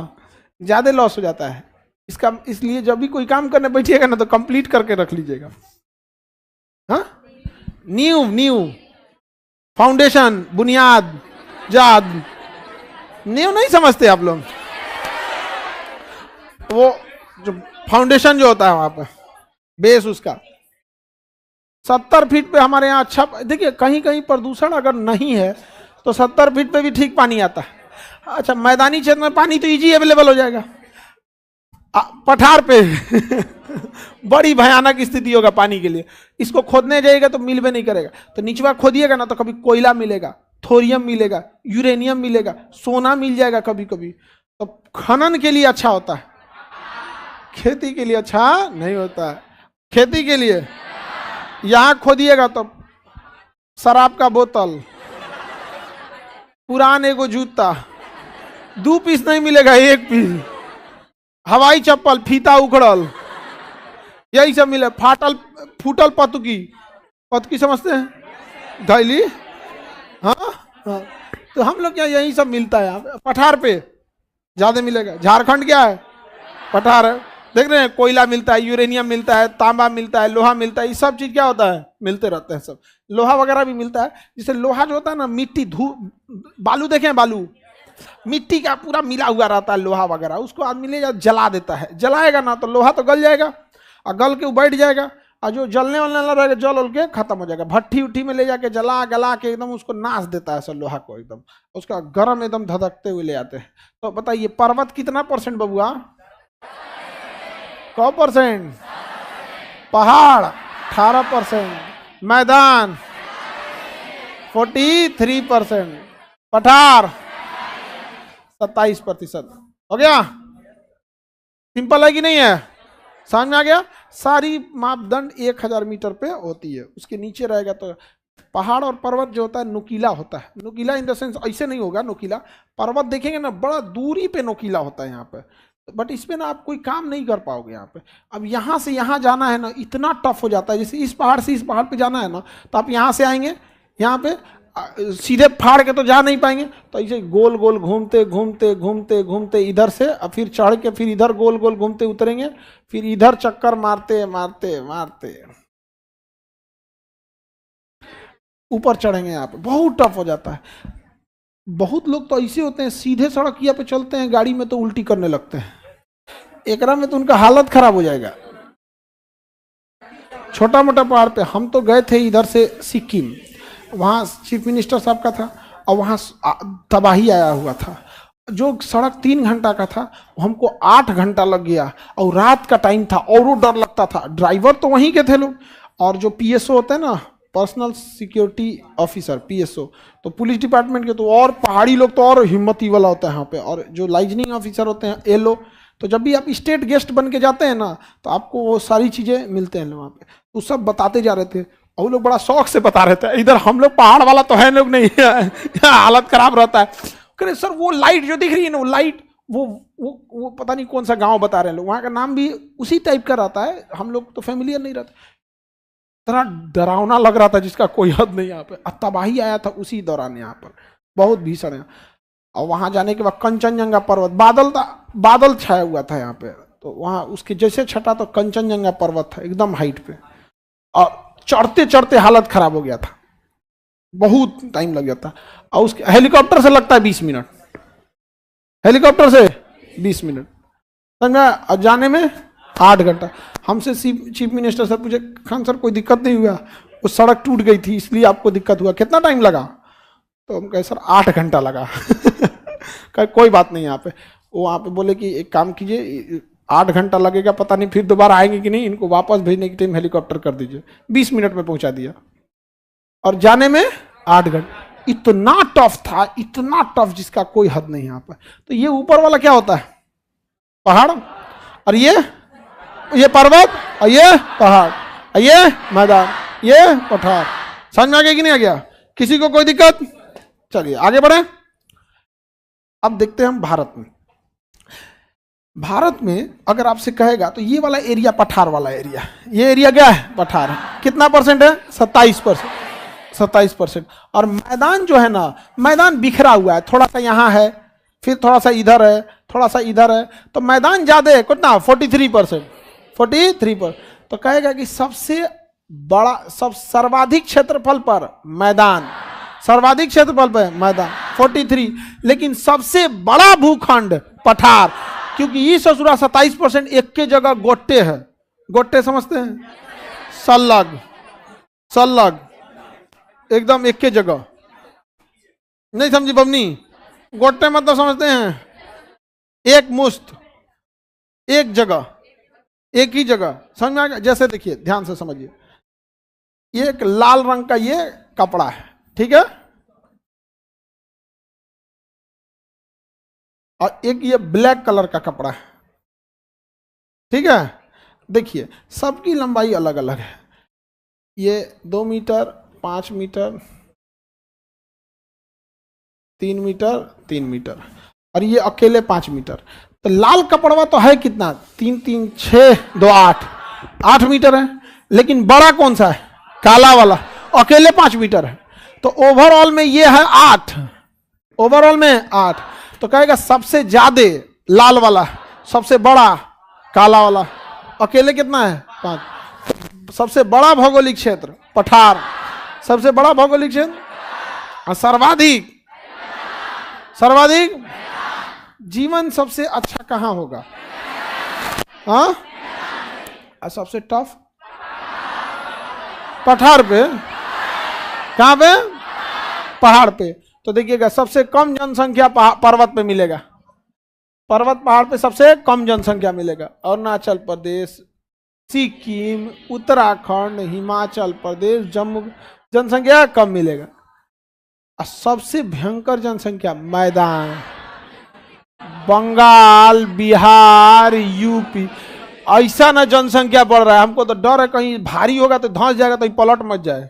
ज्यादा लॉस हो जाता है इसका। इसलिए जब भी कोई काम करने बैठिएगा ना तो कंप्लीट करके रख लीजिएगा। हाँ, नींव फाउंडेशन, बुनियाद, जाद। नींव नहीं समझते आप लोग? वो जो फाउंडेशन जो होता है वहां पे बेस, उसका 70 फीट पे हमारे यहाँ अच्छा। देखिए कहीं कहीं प्रदूषण अगर नहीं है तो 70 फीट पे भी ठीक पानी आता है। अच्छा, मैदानी क्षेत्र में पानी तो इजी अवेलेबल हो जाएगा। पठार पे बड़ी भयानक स्थिति होगा पानी के लिए। इसको खोदने जाएगा तो मिल भी नहीं करेगा। तो निचवा खोदिएगा ना तो कभी कोयला मिलेगा, थोरियम मिलेगा, यूरेनियम मिलेगा, सोना मिल जाएगा कभी कभी। तो खनन के लिए अच्छा होता है, खेती के लिए अच्छा नहीं होता है। खेती के लिए यहां खोदिएगा तो शराब का बोतल, पुराने को जूता, 2 पीस नहीं मिलेगा, 1 पीस। हवाई चप्पल, फीता उखड़ल, यही सब मिले। फाटल फूटल पतुकी, पतुकी समझते हैं, धैली। हाँ हाँ, तो हम लोग क्या यही सब मिलता है यहाँ पे। पठार पे ज्यादा मिलेगा। झारखंड क्या है, पठार है। देख रहे हैं, कोयला मिलता है, यूरेनियम मिलता है, तांबा मिलता है, लोहा मिलता है, ये सब चीज क्या होता है, मिलते रहते हैं सब। लोहा वगैरह भी मिलता है। जैसे लोहा जो होता है ना, मिट्टी बालू, देखें बालू, मिट्टी का पूरा मिला हुआ रहता है लोहा वगैरह, उसको आदमी ले जा जला देता है। जलाएगा ना तो लोहा तो गल जाएगा, और गल के बैठ जाएगा, और जो जलने वाला रहेगा जल उल के खत्म हो जाएगा। भट्ठी उट्ठी में ले जाके जला गला के एकदम उसको नाश देता है सब लोहा को, एकदम उसका गर्म एकदम धधकते हुए ले आते हैं। तो बताइए पर्वत कितना परसेंट बबुआ, 100%, पहाड़ 18%, मैदान 43%, पठार 27%। हो गया, सिंपल है कि नहीं है, समझ में आ गया। सारी मापदंड 1000 मीटर पे होती है, उसके नीचे रहेगा तो पहाड़ और पर्वत जो होता है नुकीला होता है। नुकीला इन द सेंस ऐसे नहीं होगा नुकीला, पर्वत देखेंगे ना बड़ा दूरी पे नुकीला होता है यहाँ पे, बट इसमें ना आप कोई काम नहीं कर पाओगे यहाँ पे। अब यहाँ से यहाँ जाना है ना, इतना टफ हो जाता है। जैसे इस पहाड़ से इस पहाड़ पे जाना है ना, तो आप यहाँ से आएंगे, यहाँ पे सीधे फाड़ के तो जा नहीं पाएंगे, तो ऐसे गोल गोल घूमते घूमते घूमते घूमते इधर से, और फिर चढ़ के फिर इधर गोल गोल घूमते उतरेंगे, फिर इधर चक्कर मारते मारते मारते ऊपर चढ़ेंगे। यहाँ पे बहुत टफ हो जाता है। बहुत लोग तो ऐसे होते हैं सीधे सड़क यहाँ पे चलते हैं गाड़ी में तो उल्टी करने लगते हैं, एकरा में तो उनका हालत खराब हो जाएगा। छोटा मोटा पहाड़ पे हम तो गए थे इधर से सिक्किम, वहाँ चीफ मिनिस्टर साहब का था, और वहाँ तबाही आया हुआ था। जो सड़क 3 घंटा का था हमको 8 घंटा लग गया, और रात का टाइम था और वो डर लगता था। ड्राइवर तो वहीं के थे लोग, और जो पीएसओ होते हैं ना, पर्सनल सिक्योरिटी ऑफिसर, पीएसओ, तो पुलिस डिपार्टमेंट के तो और पहाड़ी लोग तो और हिम्मती वाला होता है यहाँ पे। और जो लाइजनिंग ऑफिसर होते हैं एलओ, तो जब भी आप स्टेट गेस्ट बन के जाते हैं ना, तो आपको वो सारी चीज़ें मिलते हैं वहाँ पे। तो सब बताते जा रहे थे, और लोग बड़ा शौक से बता रहे थे। इधर हम लोग पहाड़ वाला तो है लोग नहीं हालत खराब रहता है। कह सर वो लाइट जो दिख रही है ना, वो लाइट वो पता नहीं कौन सा गांव बता रहे हैं लोग, वहाँ का नाम भी उसी टाइप का रहता है, हम लोग तो फैमिलियर नहीं रहता। इतना डरावना लग रहा था जिसका कोई हद नहीं। यहाँ पे तबाही आया था उसी दौरान, यहाँ पर बहुत भीषण है। और वहां जाने के बाद कंचनजंगा पर्वत, बादल था, बादल छाया हुआ था यहाँ पे, तो वहां उसके जैसे छटा तो कंचनजंगा पर्वत था एकदम हाइट पे, और चढ़ते चढ़ते हालत खराब हो गया था, बहुत टाइम लग जाता। और उसके हेलीकॉप्टर से लगता है 20 मिनट, हेलीकॉप्टर से 20 मिनट समझा, और जाने में 8 घंटा। हमसे चीफ मिनिस्टर सर पूछे, खान सर कोई दिक्कत नहीं हुआ, वो सड़क टूट गई थी इसलिए आपको दिक्कत हुआ, कितना टाइम लगा? तो हम कहे सर 8 घंटा लगा कहे कोई बात नहीं। यहाँ पे वो वहाँ पे बोले कि एक काम कीजिए, 8 घंटा लगेगा, पता नहीं फिर दोबारा आएंगे कि नहीं, इनको वापस भेजने के टाइम हेलीकॉप्टर कर दीजिए। 20 मिनट में पहुंचा दिया, और जाने में 8 घंटे। इतना टफ था, इतना टफ जिसका कोई हद नहीं यहाँ पर। तो ये ऊपर वाला क्या होता है, पहाड़, और ये पर्वत, और ये पहाड़, और ये मैदान, ये पठार। समझ में आ गया कि नहीं आ गया? किसी को कोई दिक्कत? चलिए आगे बढ़े। अब देखते हैं हम भारत में। भारत में अगर आपसे कहेगा तो ये वाला एरिया पठार वाला एरिया, ये एरिया क्या है, पठार है। कितना परसेंट है? 27%, 27%। और मैदान जो है ना, मैदान बिखरा हुआ है, थोड़ा सा यहाँ है, फिर थोड़ा सा इधर है, थोड़ा सा इधर है, तो मैदान ज्यादा है। कितना? 43%, 43%। तो कहेगा कि सबसे बड़ा, सर्वाधिक क्षेत्रफल पर मैदान, सर्वाधिक क्षेत्रफल पर मैदान 43, लेकिन सबसे बड़ा भूखंड पठार, क्योंकि ये ससुरा 27% एक के जगह गोट्टे है। गोट्टे समझते हैं? सल्लग, सल्लग एकदम एक के जगह। नहीं समझी बबनी? गोट्टे मतलब समझते हैं? एक मुश्त, एक जगह, एक ही जगह। समझ में आ गया? जैसे देखिए, ध्यान से समझिए, ये एक लाल रंग का ये कपड़ा है, ठीक है, और एक ये ब्लैक कलर का कपड़ा है, ठीक है। देखिए सबकी लंबाई अलग अलग है, ये 2 मीटर, 5 मीटर, 3 मीटर, 3 मीटर, और ये अकेले 5 मीटर। तो लाल कपड़वा तो है कितना, 3 3 6 2 8, 8 मीटर है। लेकिन बड़ा कौन सा है, काला वाला, अकेले 5 मीटर है। तो ओवरऑल में ये है 8, ओवरऑल में 8। तो कहेगा सबसे ज्यादा लाल वाला, सबसे बड़ा काला वाला, अकेले कितना है 5। सबसे बड़ा भौगोलिक क्षेत्र पठार, सबसे बड़ा भौगोलिक क्षेत्र। और सर्वाधिक, सर्वाधिक जीवन सबसे अच्छा कहां होगा, हाँ, और सबसे टफ पठार पे, कहां पे, पहाड़ पे। तो देखिएगा सबसे कम जनसंख्या पर्वत पे मिलेगा, पर्वत पहाड़ पे सबसे कम जनसंख्या मिलेगा। अरुणाचल प्रदेश, सिक्किम, उत्तराखंड, हिमाचल प्रदेश, जम्मू, जनसंख्या कम मिलेगा। और सबसे भयंकर जनसंख्या मैदान, बंगाल, बिहार, यूपी, ऐसा ना जनसंख्या बढ़ रहा है। हमको तो डर है कहीं भारी होगा तो धंस जाएगा, तो पलट मत जाए।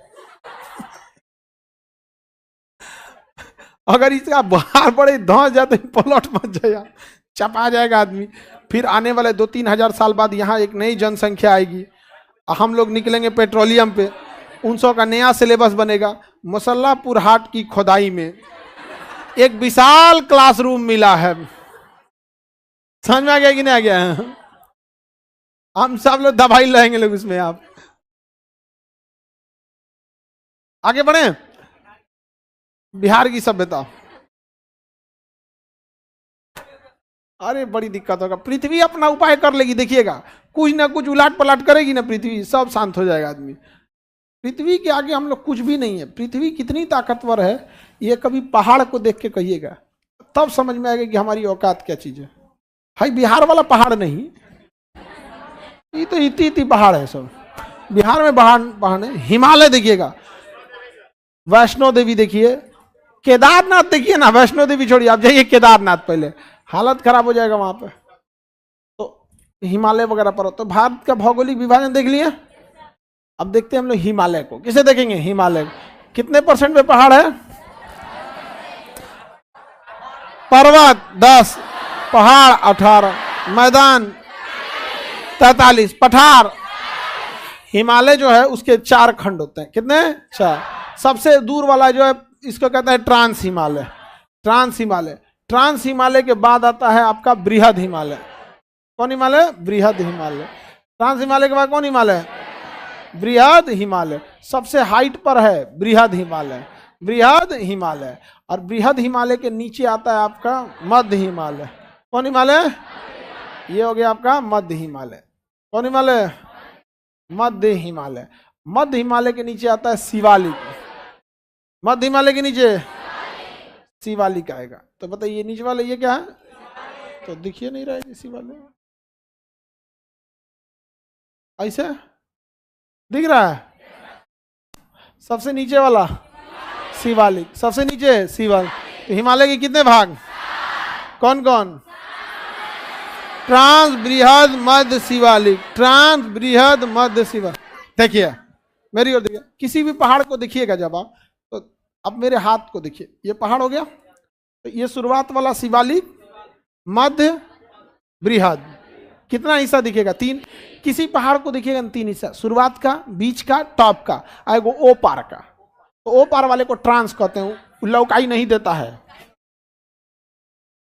अगर इसका बाहर बड़े धंस जाए तो पलट मत जाए, चपा जाएगा आदमी। फिर आने वाले 2-3 हजार साल बाद यहाँ एक नई जनसंख्या आएगी, हम लोग निकलेंगे पेट्रोलियम पे, 900 का नया सिलेबस बनेगा। मुसल्लापुर हाट की खोदाई में एक विशाल क्लासरूम मिला है, समझ में आ गया कि नहीं आ गया है? हम सब लोग दवाई लाएंगे लोग उसमें। आप आगे बढ़े। बिहार की सभ्यता, अरे बड़ी दिक्कत होगा। पृथ्वी अपना उपाय कर लेगी, देखिएगा कुछ ना कुछ उलाट पलाट करेगी ना पृथ्वी, सब शांत हो जाएगा आदमी। पृथ्वी के आगे हम लोग कुछ भी नहीं है। पृथ्वी कितनी ताकतवर है, ये कभी पहाड़ को देख के कहिएगा, तब समझ में आएगा कि हमारी औकात क्या चीज है। भाई बिहार वाला पहाड़ नहीं, ये तो इतनी पहाड़ है सब। बिहार में पहाड़ है। हिमालय देखिएगा, वैष्णो देवी देखिए, केदारनाथ देखिए ना, वैष्णो देवी छोड़िए, आप जाइए केदारनाथ, पहले हालत खराब हो जाएगा वहां पे। तो हिमालय वगैरह पर। तो भारत का भौगोलिक विभाजन देख लिए। अब देखते हैं हम लोग हिमालय को, किसे देखेंगे, हिमालय कितने % पे पहाड़ है, पर्वत 10, पहाड़ 18, मैदान 43, पठार। हिमालय जो है उसके 4 खंड होते हैं, कितने, 4। सबसे दूर वाला जो है इसको कहते हैं trans Himalaya, trans Himalaya. Trans Himalaya के बाद आता है आपका बृहद हिमालय। कौन हिमालय, बृहद हिमालय। ट्रांस हिमालय के बाद कौन हिमालय, बृहद हिमालय। सबसे हाइट पर है बृहद हिमालय, बृहद हिमालय। और बृहद हिमालय के नीचे आता है आपका मध्य हिमालय। कौन हिमालय, ये हो गया आपका मध्य हिमालय। कौन हिमालय, मध्य हिमालय। मध्य हिमालय के नीचे आता है शिवालिक, मध्य हिमालय के नीचे शिवालिक आएगा। तो बताइए नीचे वाले ये क्या है, तो दिखिए नहीं रहा है शिवालिक, ऐसे दिख रहा है। सबसे नीचे वाला शिवालिक, सबसे नीचे शिवालिक। तो हिमालय के कितने भाग, कौन कौन, ट्रांस, बृहद, मध्य, शिवालिक। ट्रांस, बृहद, मध्य, शिवालिक। देखिए मेरी ओर देखिए, किसी भी पहाड़ को देखिएगा जब आप, तो अब मेरे हाथ को देखिए, ये पहाड़ हो गया, तो ये शुरुआत वाला शिवालिक, मध्य, बृहद। कितना हिस्सा दिखेगा, 3। किसी पहाड़ को देखिएगा 3 हिस्सा, शुरुआत का, बीच का, टॉप का, आएगा ओ पार का। तो ओ पार वाले को ट्रांस कहते हैं, लौकाई नहीं देता है।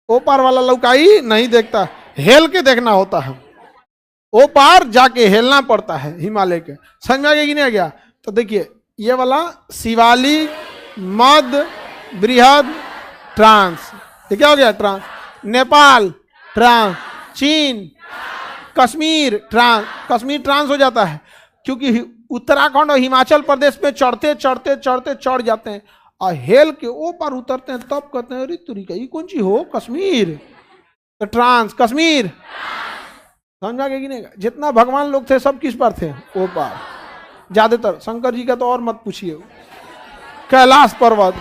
ओ पार वाला लौकाई नहीं देखता, हेल के देखना होता है। ओ पार जाके हेलना पड़ता है हिमालय के। समझ में आ गया कि नहीं आ गया? तो देखिए ये वाला शिवालिक, मध्य, बृहद, ट्रांस। ये क्या हो गया, ट्रांस। नेपाल ट्रांस, चीन, कश्मीर ट्रांस। कश्मीर ट्रांस हो जाता है क्योंकि उत्तराखंड और हिमाचल प्रदेश में चढ़ते चढ़ते चढ़ते चढ़ जाते हैं और हेल के ओ पार उतरते हैं, तब कहते हैं अरे तुरिका ये कौन सी हो, कश्मीर। तो ट्रांस, कश्मीर। समझ में आ गया कि नहीं? जितना भगवान लोग थे सब किस पर थे, ओ पार। ज्यादातर शंकर जी का तो और मत पूछिए, कैलाश पर्वत,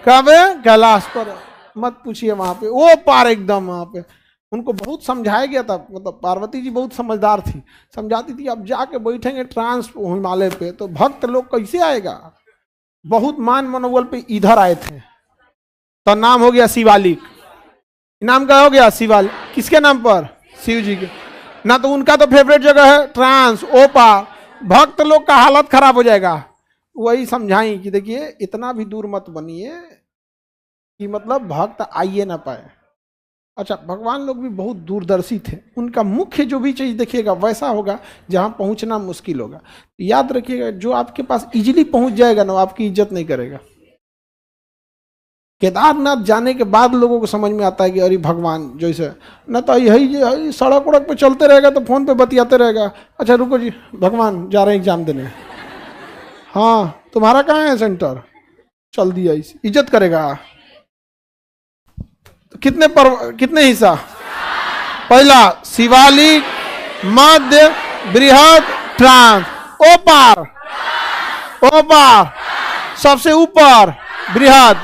कब कैलाश पर्वत मत पूछिए, वहां पे वो पार एकदम वहां पे। उनको बहुत समझाया गया था, मतलब पार्वती जी बहुत समझदार थी, समझाती थी अब जाके बैठेंगे ट्रांस हिमालय पे तो भक्त लोग कैसे आएगा। बहुत मान मनोबल पे इधर आए थे, तो नाम हो गया शिवालिक। नाम का हो गया शिवाल, किसके नाम पर? शिव जी के। ना तो उनका तो फेवरेट जगह है ट्रांस, ओपा, भक्त लोग का हालत खराब हो जाएगा। वही समझाई कि देखिए इतना भी दूर मत बनिए कि मतलब भक्त आइए ना पाए। अच्छा, भगवान लोग भी बहुत दूरदर्शी थे, उनका मुख्य जो भी चीज देखिएगा वैसा होगा जहां पहुंचना मुश्किल होगा। याद रखिएगा, जो आपके पास इजीली पहुंच जाएगा ना, वो आपकी इज्जत नहीं करेगा। केदारनाथ जाने के बाद लोगों को समझ में आता है कि अरे भगवान जैसे, न तो यही सड़क उड़क पे चलते रहेगा तो फोन पे बतियाते रहेगा। अच्छा रुको जी, भगवान जा रहे हैं एग्जाम देने। हाँ तुम्हारा कहाँ है सेंटर, चल दिया, इज्जत करेगा। तो कितने हिस्सा? पहला शिवालिक, मध्य, बृहद, ट्रांस, ओपार। ओपार सबसे ऊपर बृहद,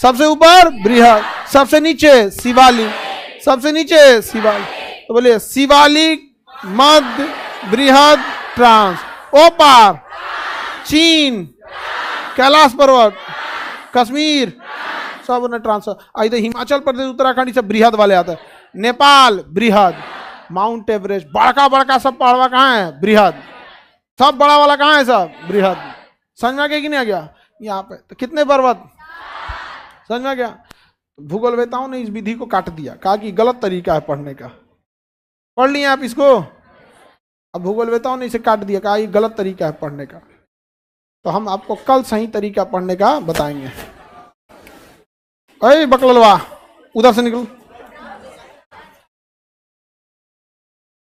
सबसे ऊपर बृहद, सबसे नीचे शिवालिक, सबसे नीचे शिवालिक। तो बोलिए शिवालिक, मध्य, बृहद, ट्रांस, ओपार, चीन, कैलाश पर्वत, कश्मीर, सब ने ट्रांसफर। इधर हिमाचल प्रदेश, उत्तराखंड सब बृहद वाले आते हैं। नेपाल बृहद, माउंट एवरेस्ट, बड़का बड़का सब पहाड़वा कहाँ है? बृहद। सब बड़ा वाला कहाँ है? सब बृहद। समझ में आ गया कि नहीं आ गया? यहाँ पे तो कितने पर्वत? समझ में आ गया? भूगोल वेताओं ने इस विधि को काट दिया, कहा कि गलत तरीका है पढ़ने का। पढ़ लिए आप इसको? अब भूगोल वेताओं ने इसे काट दिया, कहा ये गलत तरीका है पढ़ने का। तो हम आपको कल सही तरीका पढ़ने का बताएंगे। अरे बकललवा, उधर से निकल।